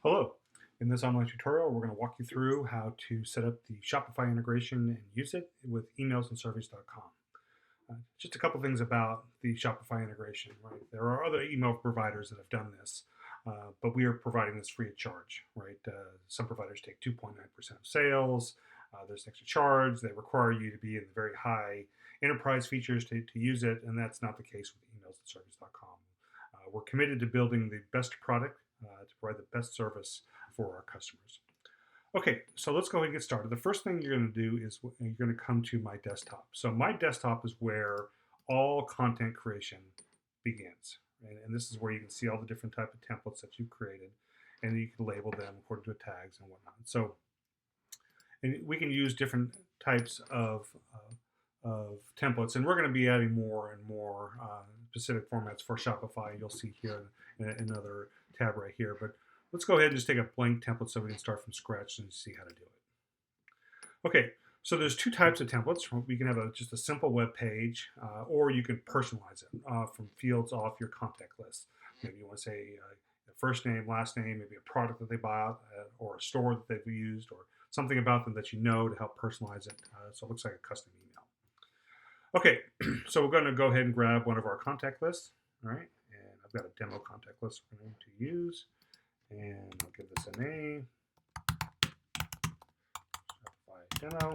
Hello. In this online tutorial, we're going to walk you through how to set up the Shopify integration and use it with emailsandsurveys.com. Just a couple things about the Shopify integration, right? There are other email providers that have done this, but we are providing this free of charge, right? Some providers take 2.9% of sales. There's an extra charge. They require you to be in the very high enterprise features to use it, and that's not the case with emailsandsurveys.com. We're committed to building the best product to provide the best service for our customers. Okay, so let's go ahead and get started. The first thing you're going to do is you're going to come to my desktop. So my desktop is where all content creation begins. And this is where you can see all the different type of templates that you've created, and you can label them according to tags and whatnot. So and we can use different types of templates, and we're going to be adding more and more specific formats for Shopify. You'll see here in another tab right here, but let's go ahead and just take a blank template so we can start from scratch and see how to do it. Okay, so there's two types of templates. We can have just a simple web page, or you can personalize it from fields off your contact list. Maybe you want to say first name, last name, maybe a product that they bought, or a store that they've used, or something about them that you know to help personalize it, so it looks like a custom email. Okay, so we're going to go ahead and grab one of our contact lists, all right? And I've got a demo contact list we're going to use, and I'll give this a name, Shopify demo,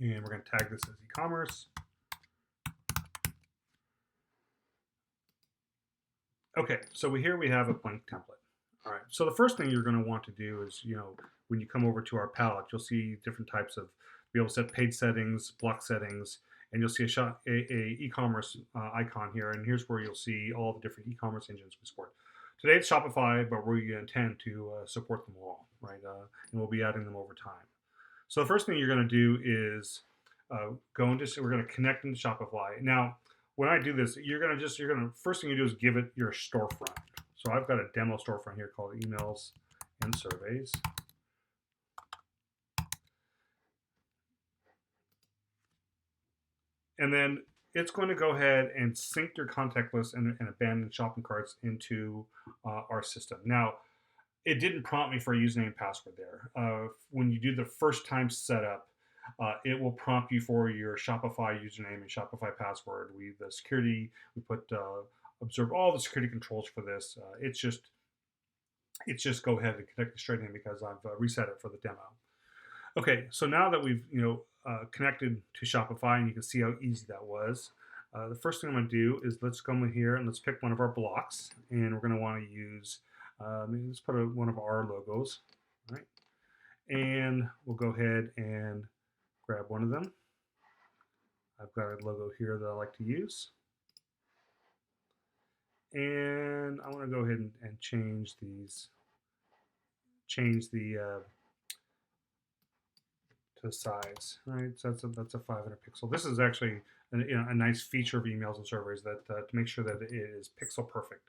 and we're going to tag this as e-commerce. Okay, so here we have a blank template. All right, so the first thing you're going to want to do is, when you come over to our palette, you'll see different types of, be able to set page settings, block settings, and you'll see a e-commerce icon here, and here's where you'll see all the different e-commerce engines we support. Today it's Shopify, but we intend to support them all, right? And we'll be adding them over time. So the first thing you're going to do is we're going to connect into Shopify. Now, when I do this, first thing you do is give it your storefront. So I've got a demo storefront here called Emails and Surveys. And then it's going to go ahead and sync your contact list and abandoned shopping carts into our system. Now, it didn't prompt me for a username and password there. When you do the first time setup, it will prompt you for your Shopify username and Shopify password. We observe all the security controls for this. It's just go ahead and connect it straight in because I've reset it for the demo. Okay, so now that we've connected to Shopify, and you can see how easy that was, the first thing I'm going to do is let's come in here and let's pick one of our blocks, and we're going to want to use let's put one of our logos, right? And we'll go ahead and grab one of them. I've got a logo here that I like to use, and I want to go ahead and change the to the size, right? So that's a 500 pixel. This is actually a nice feature of emails and surveys that to make sure that it is pixel perfect.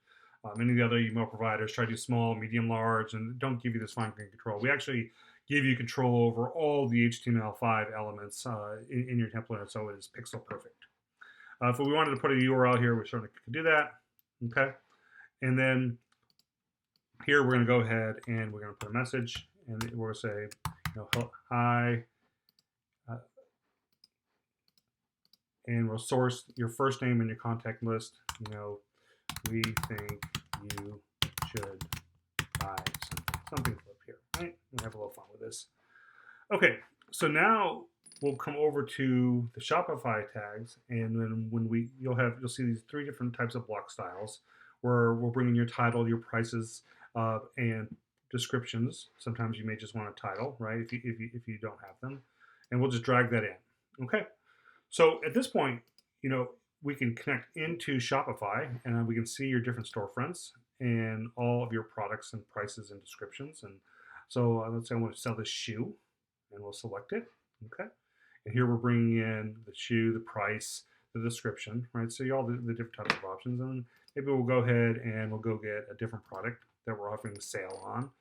Many of the other email providers try to do small, medium, large, and don't give you this fine-grained control. We actually give you control over all the HTML5 elements in your template, so it is pixel perfect. If we wanted to put a URL here, we certainly could do that. Okay, and then here we're going to go ahead and we're going to put a message, and we're going to say, hi. And we'll source your first name in your contact list. We think you should buy something up here, right? We'll have a little fun with this. Okay, so now we'll come over to the Shopify tags, and then you'll see these three different types of block styles, where we'll bring in your title, your prices, and descriptions. Sometimes you may just want a title, right? If you don't have them, and we'll just drag that in. Okay. So at this point, we can connect into Shopify, and we can see your different storefronts and all of your products and prices and descriptions. And so let's say I want to sell this shoe, and we'll select it. Okay. And here we're bringing in the shoe, the price, the description, right? So all the different types of options. And maybe we'll go ahead and we'll go get a different product that we're offering a sale on.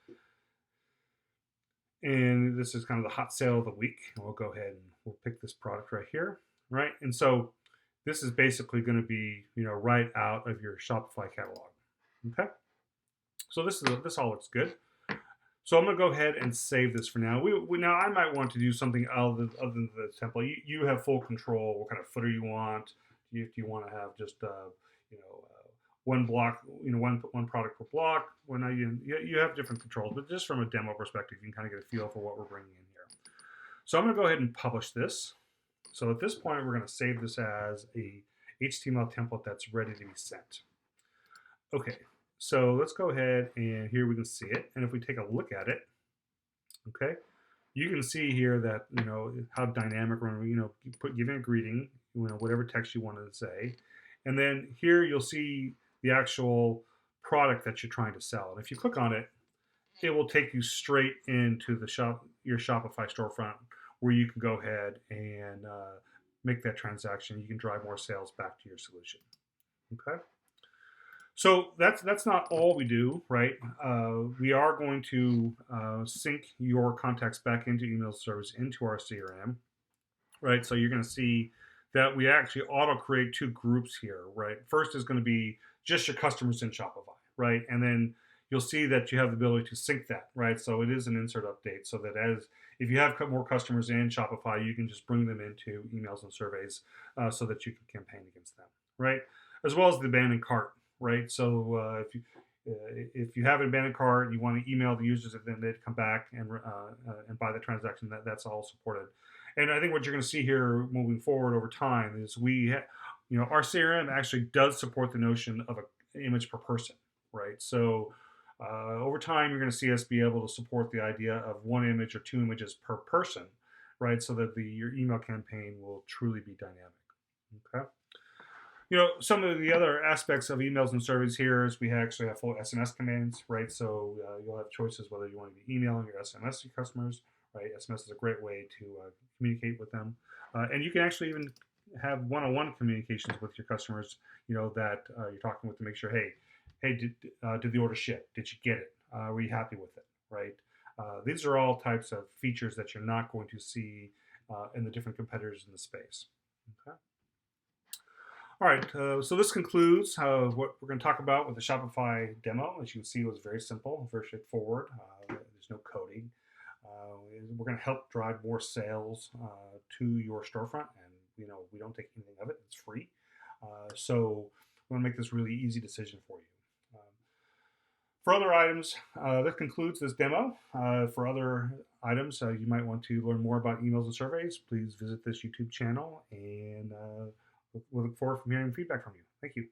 And this is kind of the hot sale of the week. And we'll go ahead and we'll pick this product right here. Right, and so this is basically going to be, right out of your Shopify catalog. Okay. So this all looks good. So I'm going to go ahead and save this for now. Now I might want to do something other than the template. You have full control what kind of footer you want. If you want to have just one block, one product per block. When you have different controls, but just from a demo perspective, you can kind of get a feel for what we're bringing in here. So I'm going to go ahead and publish this. So at this point, we're going to save this as a HTML template that's ready to be sent. Okay, so let's go ahead and here we can see it. And if we take a look at it, okay, you can see here that how dynamic we're giving a greeting, whatever text you wanted to say, and then here you'll see the actual product that you're trying to sell. And if you click on it, it will take you straight into your Shopify storefront where you can go ahead and make that transaction. You can drive more sales back to your solution. Okay. So that's not all we do, right? We are going to sync your contacts back into email service into our CRM, right? So you're going to see that we actually auto-create 2 groups here, right? First is going to be just your customers in Shopify, right? And then you'll see that you have the ability to sync that, right? So it is an insert update so that if you have more customers in Shopify, you can just bring them into emails and surveys so that you can campaign against them, right? As well as the abandoned cart, right? So if you have an abandoned cart, you want to email the users and then they come back and buy the transaction, that's all supported. And I think what you're going to see here moving forward over time is our CRM actually does support the notion of an image per person, right? So over time, you're going to see us be able to support the idea of 1 image or 2 images per person, right? So that your email campaign will truly be dynamic. Okay. Some of the other aspects of emails and surveys here is we actually have full SMS commands, right? So you'll have choices whether you want to be emailing or SMS to your customers, right? SMS is a great way to communicate with them. And you can actually even have one-on-one communications with your customers, that you're talking with to make sure, hey, did the order ship? Did you get it? Were you happy with it, right? These are all types of features that you're not going to see in the different competitors in the space. Okay. All right, so this concludes what we're going to talk about with the Shopify demo. As you can see, it was very simple, very straightforward. There's no coding. We're going to help drive more sales to your storefront, and we don't take anything of it. It's free. So we want to make this really easy decision for you. For other items, that concludes this demo. For other items, you might want to learn more about emails and surveys. Please visit this YouTube channel, and we'll look forward to hearing feedback from you. Thank you.